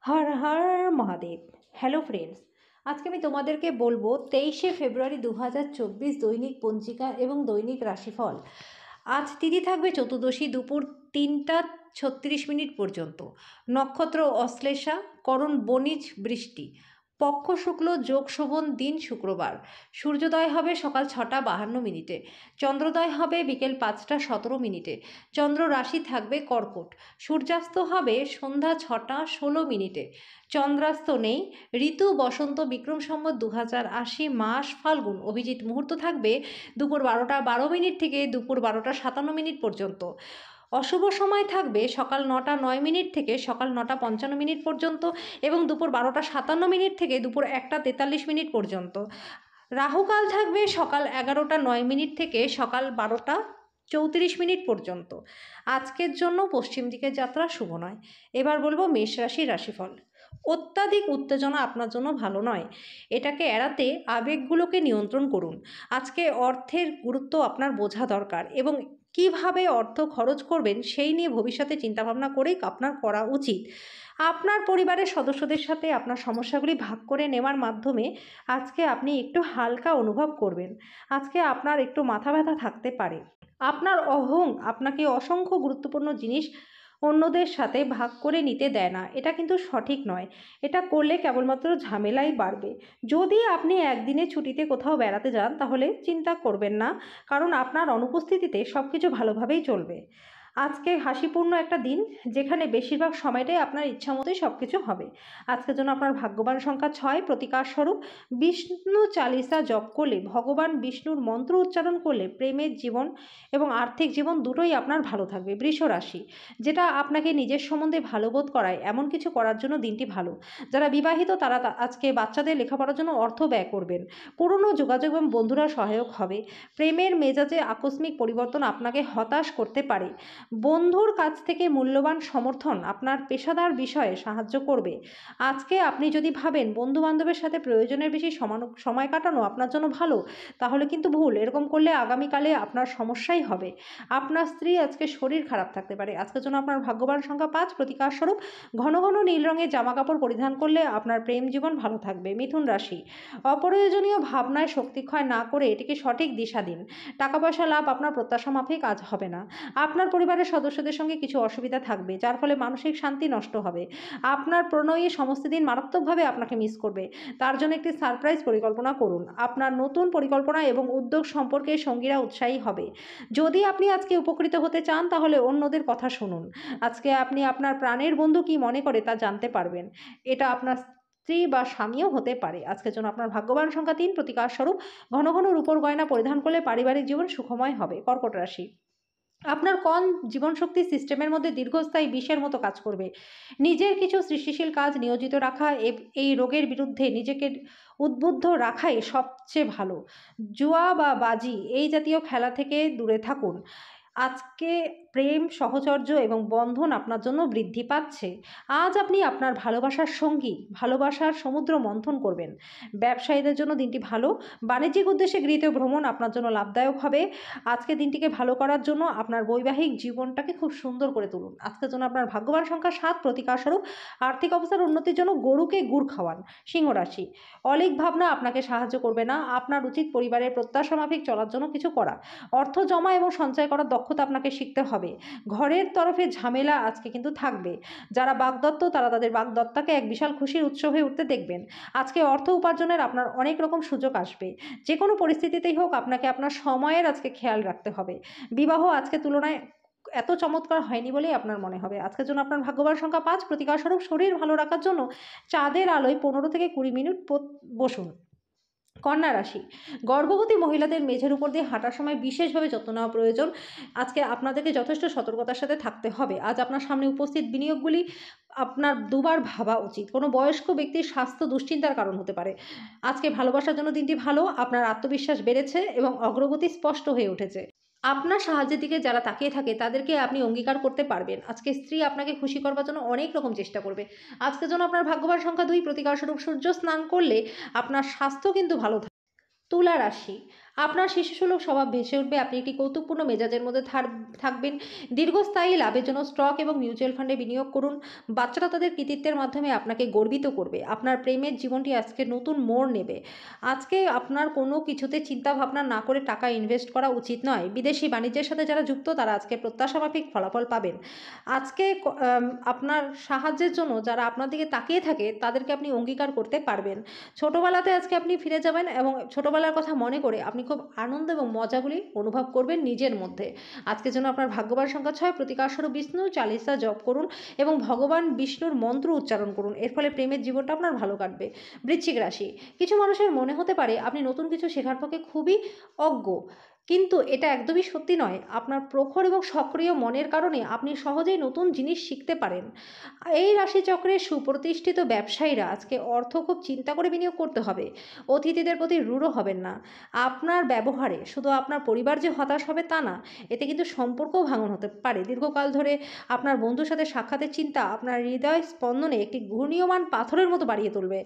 Har Har Mahadev. Hello friends, আজকে আমি তোমাদেরকে বলবো 23শে ফেব্রুয়ারি 2024 দৈনিক পঞ্জিকা এবং দৈনিক রাশিফল। আজ তিথি থাকবে চতুর্দশী দুপুর 3টা 36 মিনিট পর্যন্ত। নক্ষত্র অশ্লেষা, করণ বণিজ বৃষ্টি, পক্ষ শুক্ল, যোগ শোভন, দিন শুক্রবার। সূর্যোদয় হবে সকাল 6টা 52 মিনিটে, চন্দ্রোদয় হবে বিকেল 5টা 17 মিনিটে। চন্দ্র রাশি থাকবে কর্কট। সূর্যাস্ত হবে সন্ধ্যা 6টা 16 মিনিটে। চন্দ্রাস্ত নেই। ঋতু বসন্ত, বিক্রম সম্বত 2080, মাস ফাল্গুন। অভিজিৎ মুহূর্ত থাকবে দুপুর 12টা 12 মিনিট থেকে দুপুর 12টা 57 মিনিট পর্যন্ত। অশুভ সময় থাকবে সকাল 9টা 9 মিনিট থেকে সকাল 9টা 55 মিনিট পর্যন্ত এবং দুপুর 12টা 57 মিনিট থেকে দুপুর 1টা 43 মিনিট পর্যন্ত। রাহুকাল থাকবে সকাল 11টা 9 মিনিট থেকে সকাল 12টা 34 মিনিট পর্যন্ত। আজকের জন্য পশ্চিম দিকের যাত্রা শুভ নয়। এবার বলবো মেষ রাশির রাশিফল। অত্যাধিক উত্তেজনা আপনার জন্য ভালো নয়। এটাকে এড়াতে আবেগগুলোকে নিয়ন্ত্রণ করুন। আজকে অর্থের গুরুত্ব আপনার বোঝা দরকার এবং কিভাবে অর্থ খরচ করবেন সেই নিয়ে ভবিষ্যতে চিন্তাভাবনা করেই আপনার করা উচিত। আপনার পরিবারের সদস্যদের সাথে আপনার সমস্যাগুলি ভাগ করে নেওয়ার মাধ্যমে আজকে আপনি একটু হালকা অনুভব করবেন। আজকে আপনার একটু মাথা ব্যথা থাকতে পারে। আপনার অহং আপনাকে অসংখ্য গুরুত্বপূর্ণ জিনিস অন্যদের সাথে ভাগ করে নিতে দেয় না। এটা কিন্তু সঠিক নয়। এটা করলে কেবলমাত্র ঝামেলাই বাড়বে। যদি আপনি একদিনে ছুটিতে কোথাও বেড়াতে যান তাহলে চিন্তা করবেন না, কারণ আপনার অনুপস্থিতিতে সব কিছু ভালোভাবেই চলবে। আজকে হাসিপূর্ণ একটা দিন, যেখানে বেশিরভাগ সময়টাই আপনার ইচ্ছা মতোই সব কিছু হবে। আজকের জন্য আপনার ভাগ্যবান সংখ্যা 6। প্রতিকার স্বরূপ বিষ্ণু চালিসা জপ করলে, ভগবান বিষ্ণুর মন্ত্র উচ্চারণ করলে প্রেমের জীবন এবং আর্থিক জীবন দুটোই আপনার ভালো থাকবে। বৃষ রাশি, যেটা আপনাকে নিজের সম্বন্ধে ভালো বোধ করায় এমন কিছু করার জন্য দিনটি ভালো। যারা বিবাহিত তারা আজকে বাচ্চাদের লেখাপড়ার জন্য অর্থ ব্যয় করবেন। পুরনো যোগাযোগ এবং বন্ধুরা সহায়ক হবে। প্রেমের মেজাজে আকস্মিক পরিবর্তন আপনাকে হতাশ করতে পারে। বন্ধুর কাছ থেকে মূল্যবান সমর্থন আপনার পেশাদার বিষয়ে সাহায্য করবে। আজকে আপনি যদি ভাবেন বন্ধু বান্ধবের সাথে প্রয়োজনের বেশি সময় কাটানো আপনার জন্য ভালো, তাহলে কিন্তু ভুল। এরকম করলে আগামীকালে আপনার সমস্যাই হবে। আপনার স্ত্রী আজকে শরীর খারাপ থাকতে পারে। আজকের জন্য আপনার ভাগ্যবান সংখ্যা 5। প্রতিকার স্বরূপ ঘন ঘন নীল রঙের জামা কাপড় পরিধান করলে আপনার প্রেম জীবন ভালো থাকবে। মিথুন রাশি, অপ্রয়োজনীয় ভাবনায় শক্তিক্ষয় না করে এটিকে সঠিক দিশা দিন। টাকা পয়সা লাভ আপনার প্রত্যাশা মাফিক আজ হবে না। আপনার পরিবারের সদস্যদের সঙ্গে কিছু অসুবিধা থাকবে, যার ফলে মানসিক শান্তি নষ্ট হবে। আপনার প্রণয়ী সমস্ত দিন মারাত্মকভাবে আপনাকে মিস করবে। তার জন্য একটি সারপ্রাইজ পরিকল্পনা করুন। আপনার নতুন পরিকল্পনা এবং উদ্যোগ সম্পর্কে সঙ্গীরা উৎসাহী হবে। যদি আপনি আজকে উপকৃত হতে চান তাহলে অন্যদের কথা শুনুন। আজকে আপনি আপনার প্রাণের বন্ধু কি মনে করে তা জানতে পারবেন। এটা আপনার স্ত্রী বা স্বামীও হতে পারে। আজকের জন্য আপনার ভাগ্যবান সংখ্যা 3। প্রতিকার স্বরূপ ঘন ঘন রূপোর গয়না পরিধান করলে পারিবারিক জীবন সুখময় হবে। কর্কট রাশি, আপনার কোন জীবনশক্তি সিস্টেমের মধ্যে দীর্ঘস্থায়ী বিষের মতো কাজ করবে। নিজের কিছু সৃষ্টিশীল কাজ নিয়োজিত রাখা, এই রোগের বিরুদ্ধে নিজেকে উদ্বুদ্ধ রাখাই সবচেয়ে ভালো। জুয়া বা বাজি এই জাতীয় খেলা থেকে দূরে থাকুন। আজকে প্রেম, সহচর্য এবং বন্ধন আপনার জন্য বৃদ্ধি পাচ্ছে। আজ আপনি আপনার ভালোবাসার সঙ্গী, ভালোবাসার সমুদ্র মন্থন করবেন। ব্যবসায়ীদের জন্য দিনটি ভালো। বাণিজ্যিক উদ্দেশ্যে গৃহীত ভ্রমণ আপনার জন্য লাভদায়ক হবে। আজকে দিনটিকে ভালো করার জন্য আপনার বৈবাহিক জীবনটাকে খুব সুন্দর করে তুলুন। আজকের জন্য আপনার ভাগ্যবান সংখ্যা 7। প্রতিকার স্বরূপ আর্থিক অবস্থার উন্নতির জন্য গরুকে গুড় খাওয়ান। সিংহ রাশি, অলিক ভাবনা আপনাকে সাহায্য করবে না। আপনার উচিত পরিবারের প্রত্যাশা মাফিক চলার জন্য কিছু করা। অর্থ জমা এবং সঞ্চয় করার দক্ষতা আপনাকে শিখতে হবে। ঘরের তরফে ঝামেলা আজকে কিন্তু থাকবে। যারা বাগদত্ত তারা তাদের বাগদত্তাকে এক বিশাল খুশির উৎস হয়ে উঠতে দেখবেন। আজকে অর্থ উপার্জনের আপনার অনেক রকম সুযোগ আসবে। যে কোনো পরিস্থিতিতেই হোক আপনাকে আপনার সময়ের আজকে খেয়াল রাখতে হবে। বিবাহ আজকে তুলনায় এত চমৎকার হয়নি বলেই আপনার মনে হবে। আজকের জন্য আপনার ভাগ্যবান সংখ্যা 5। প্রতিকার স্বরূপ শরীর ভালো রাখার জন্য চাঁদের আলোয় 15 থেকে 20 মিনিট বসুন। কন্যা রাশি, গর্ভবতী মহিলাদের মেঝের উপর দিয়ে হাঁটার সময় বিশেষভাবে যত্ন নেওয়া প্রয়োজন। আজকে আপনাদেরকে যথেষ্ট সতর্কতার সাথে থাকতে হবে। আজ আপনার সামনে উপস্থিত বিনিয়োগগুলি আপনার দুবার ভাবা উচিত। কোনো বয়স্ক ব্যক্তির স্বাস্থ্য দুশ্চিন্তার কারণ হতে পারে। আজকে ভালোবাসার জন্য দিনটি ভালো। আপনার আত্মবিশ্বাস বেড়েছে এবং অগ্রগতি স্পষ্ট হয়ে উঠেছে। আপনার সাহায্যের দিকে যারা তাকিয়ে থাকে তাদেরকে আপনি অঙ্গীকার করতে পারবেন। আজকে স্ত্রী আপনাকে খুশি করবার জন্য অনেক রকম চেষ্টা করবে। আজকের জন্য আপনার ভাগ্যবান সংখ্যা 2। প্রতিকার স্বরূপ সূর্য স্নান করলে আপনার স্বাস্থ্য কিন্তু ভালো থাকে। তুলা রাশি, আপনার শিশুসুলভ স্বভাব ভেসে উঠবে, আপনি একটি কৌতুকপূর্ণ মেজাজের মধ্যে থাকবেন। দীর্ঘস্থায়ী লাভের জন্য স্টক এবং মিউচুয়াল ফান্ডে বিনিয়োগ করুন। বাচ্চারা তাদের কৃতিত্বের মাধ্যমে আপনাকে গর্বিত করবে। আপনার প্রেমের জীবনটি আজকে নতুন মোড় নেবে। আজকে আপনার কোনো কিছুতে চিন্তাভাবনা না করে টাকা ইনভেস্ট করা উচিত নয়। বিদেশি বাণিজ্যের সাথে যারা যুক্ত তারা আজকে প্রত্যাশামাফিক ফলাফল পাবেন। আজকে আপনার সাহায্যের জন্য যারা আপনার দিকে তাকিয়ে থাকে তাদেরকে আপনি অঙ্গীকার করতে পারবেন। ছোটবেলাতে আজকে আপনি ফিরে যাবেন এবং ছোটবেলার কথা মনে করে আপনি খুব আনন্দ এবং মজাগুলি অনুভব করবেন নিজের মধ্যে। আজকের জন্য আপনার ভাগ্যবান সংখ্যা ৬, প্রতিকারস্বরূপ বিষ্ণু চালিসা জপ করুন এবং ভগবান বিষ্ণুর মন্ত্র উচ্চারণ করুন। এর ফলে প্রেমের জীবনটা আপনার ভালো কাটবে। বৃশ্চিক রাশি, কিছু মানুষের মনে হতে পারে আপনি নতুন কিছু শেখার পক্ষে খুবই অজ্ঞ, কিন্তু এটা একদমই সত্যি নয়। আপনার প্রখর এবং সক্রিয় মনের কারণে আপনি সহজেই নতুন জিনিস শিখতে পারেন। এই রাশিচক্রের সুপ্রতিষ্ঠিত ব্যবসায়ীরা আজকে অর্থ খুব চিন্তা করে বিনিয়োগ করতে হবে। অতিথিদের প্রতি রূঢ় হবেন না। আপনার ব্যবহারে শুধু আপনার পরিবার যে হতাশ হবে তা না, এতে কিন্তু সম্পর্কও ভাঙন হতে পারে। দীর্ঘকাল ধরে আপনার বন্ধুর সাথে সাক্ষাতের চিন্তা আপনার হৃদয় স্পন্দনে একটি ঘূর্ণীয়মান পাথরের মতো বাড়িয়ে তুলবে।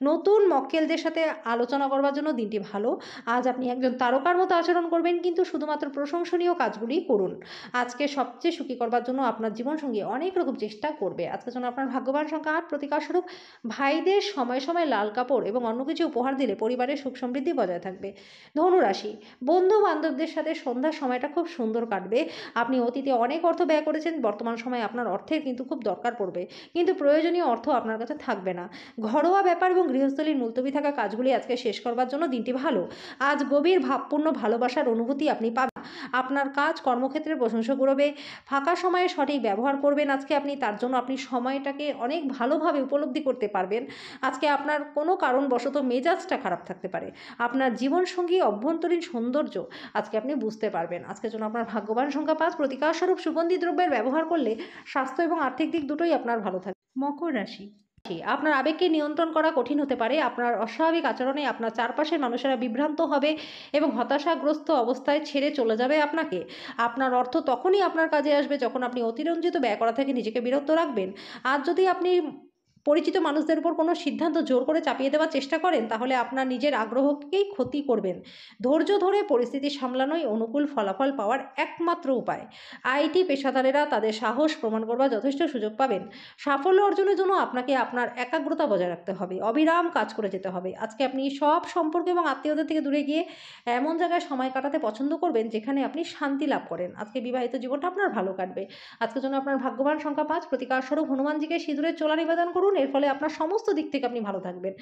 নতুন মক্কেলদের সাথে আলোচনা করবার জন্য দিনটি ভালো। আজ আপনি একজন তারকার মতো আচরণ করবেন, কিন্তু শুধুমাত্র প্রশংসনীয় কাজগুলি করুন। আজকে সবচেয়ে সুখী করবার জন্য আপনার জীবনসঙ্গী অনেক রকম চেষ্টা করবে। আজকের জন্য আপনার ভাগ্যবান সংখ্যা ৮, প্রতিকারস্বরূপ ভাইদের সময় সময় লাল কাপড় এবং অন্য কিছু উপহার দিলে পরিবারের সুখ সমৃদ্ধি বজায় থাকবে। ধনুরাশি, বন্ধু বান্ধবদের সাথে সন্ধ্যার সময়টা খুব সুন্দর কাটবে। আপনি অতীতে অনেক অর্থ ব্যয় করেছেন, বর্তমান সময়ে আপনার অর্থের কিন্তু খুব দরকার পড়বে, কিন্তু প্রয়োজনীয় অর্থ আপনার কাছে থাকবে না। ঘরোয়া ব্যাপার এবং গৃহস্থলীর মুলতবি থাকা কাজগুলি আজকে শেষ করবার জন্য দিনটি ভালো। আজ গভীর ভাবপূর্ণ ভালোবাসার অনুভূতি আপনি পাবেন। আপনার কাজ কর্মক্ষেত্রে প্রশংসা করবে। ফাঁকা সময়ে সঠিক ব্যবহার করবেন আজকে আপনি, তার জন্য আপনি সময়টাকে অনেক ভালোভাবে উপলব্ধি করতে পারবেন। আজকে আপনার কোনো কারণবশত মেজাজটা খারাপ থাকতে পারে। আপনার জীবনসঙ্গী অভ্যন্তরীণ সৌন্দর্য আজকে আপনি বুঝতে পারবেন। আজকের জন্য আপনার ভাগ্যবান সংখ্যা ৫, প্রতিকারস্বরূপ সুগন্ধি দ্রব্যের ব্যবহার করলে স্বাস্থ্য এবং আর্থিক দিক দুটোই আপনার ভালো থাকবে। মকর রাশি, আপনার আবেগকে নিয়ন্ত্রণ করা কঠিন হতে পারে। আপনার অস্বাভাবিক আচরণে আপনার চারপাশের মানুষেরা বিভ্রান্ত হবে এবং হতাশাগ্রস্ত অবস্থায় ছেড়ে চলে যাবে আপনাকে। আপনার অর্থ তখনই আপনার কাজে আসবে যখন আপনি অতিরঞ্জিত ব্যয় করা থেকে নিজেকে বিরত রাখবেন। আর যদি আপনি পরিচিত মানুষদের উপর কোনো সিদ্ধান্ত জোর করে চাপিয়ে দেওয়ার চেষ্টা করেন, তাহলে আপনার নিজের আগ্রহকেই ক্ষতি করবেন। ধৈর্য ধরে পরিস্থিতি সামলানোই অনুকূল ফলাফল পাওয়ার একমাত্র উপায়। আইটি পেশাদারেরা তাদের সাহস প্রমাণ করবার যথেষ্ট সুযোগ পাবেন। সাফল্য অর্জনের জন্য আপনাকে আপনার একাগ্রতা বজায় রাখতে হবে, অবিরাম কাজ করে যেতে হবে। আজকে আপনি সব সম্পর্ক এবং আত্মীয়দের থেকে দূরে গিয়ে এমন জায়গায় সময় কাটাতে পছন্দ করবেন যেখানে আপনি শান্তি লাভ করেন। আজকে বিবাহিত জীবনটা আপনার ভালো কাটবে। আজকের জন্য আপনার ভাগ্যবান সংখ্যা ৫, প্রতিকারস্বরূপ হনুমানজিকে সিঁদুরের চোলা নিবেদন করুন। এর ফলে আপনার সমস্ত দিক থেকে আপনি ভালো থাকবেন।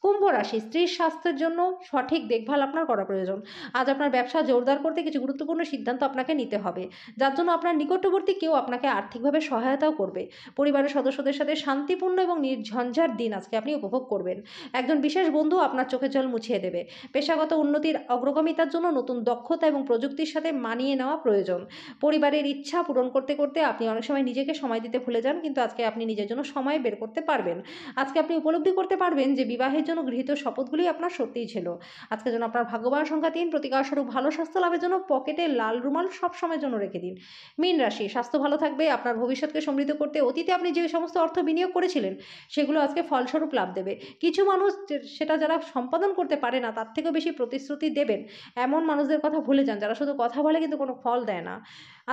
কুম্ভ রাশি, স্ত্রীর স্বাস্থ্যের জন্য সঠিক দেখভাল আপনার করা প্রয়োজন। আজ আপনার ব্যবসা জোরদার করতে কিছু গুরুত্বপূর্ণ সিদ্ধান্ত আপনাকে নিতে হবে, যার জন্য আপনার নিকটবর্তী কেউ আপনাকে আর্থিকভাবে সহায়তাও করবে। পরিবারের সদস্যদের সাথে শান্তিপূর্ণ এবং নির্ঝঞ্ঝাট দিন আজকে আপনি উপভোগ করবেন। একজন বিশেষ বন্ধু আপনার চোখের জল মুছিয়ে দেবে। পেশাগত উন্নতির অগ্রগামিতার জন্য নতুন দক্ষতা এবং প্রযুক্তির সাথে মানিয়ে নেওয়া প্রয়োজন। পরিবারের ইচ্ছা পূরণ করতে করতে আপনি অনেক সময় নিজেকে সময় দিতে ভুলে যান, কিন্তু আজকে আপনি নিজের জন্য সময় বের করতে পারবেন। আজকে আপনি উপলব্ধি করতে পারবেন যে বিবাহের জন্য গৃহীত শপথগুলি আপনার সত্যিই ছিল। আজকের জন্য আপনার ভাগ্যবান সংখ্যা ৩, প্রতিকারস্বরূপ ভালো স্বাস্থ্য লাভের জন্য পকেটে লাল রুমাল সব সময়ের জন্য রেখে দিন। মীন রাশি, স্বাস্থ্য ভালো থাকবে। আপনার ভবিষ্যৎকে সমৃদ্ধ করতে অতীতে আপনি যে সমস্ত অর্থ বিনিয়োগ করেছিলেন সেগুলো আজকে ফলস্বরূপ লাভ দেবে। কিছু মানুষ সেটা যারা সম্পাদন করতে পারে না তার থেকেও বেশি প্রতিশ্রুতি দেবেন, এমন মানুষদের কথা ভুলে যান যারা শুধু কথা বলে কিন্তু কোনো ফল দেয় না।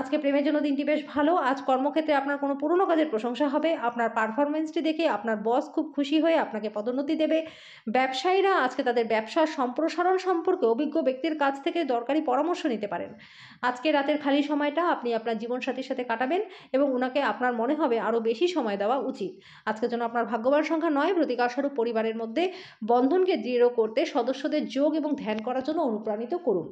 আজকে প্রেমের জন্য দিনটি বেশ ভালো। আজ কর্মক্ষেত্রে আপনার কোনো পুরনো কাজের প্রশংসা হবে। আপনার পারফরমেন্সটি দেখে আপনার বস খুব খুশি হয়ে আপনাকে পদোন্নতি দেবে। ব্যবসায়ীরা আজকে তাদের ব্যবসার সম্প্রসারণ সম্পর্কে অভিজ্ঞ ব্যক্তির কাছ থেকে দরকারি পরামর্শ নিতে পারেন। আজকে রাতের খালি সময়টা আপনি আপনার জীবনসাথীর সাথে কাটাবেন এবং ওনাকে আপনার মনে হবে আরও বেশি সময় দেওয়া উচিত। আজকের জন্য আপনার ভাগ্যবান সংখ্যা ৯, প্রতিকারস্বরূপ পরিবারের মধ্যে বন্ধনকে দৃঢ় করতে সদস্যদের যোগ এবং ধ্যান করার জন্য অনুপ্রাণিত করুন।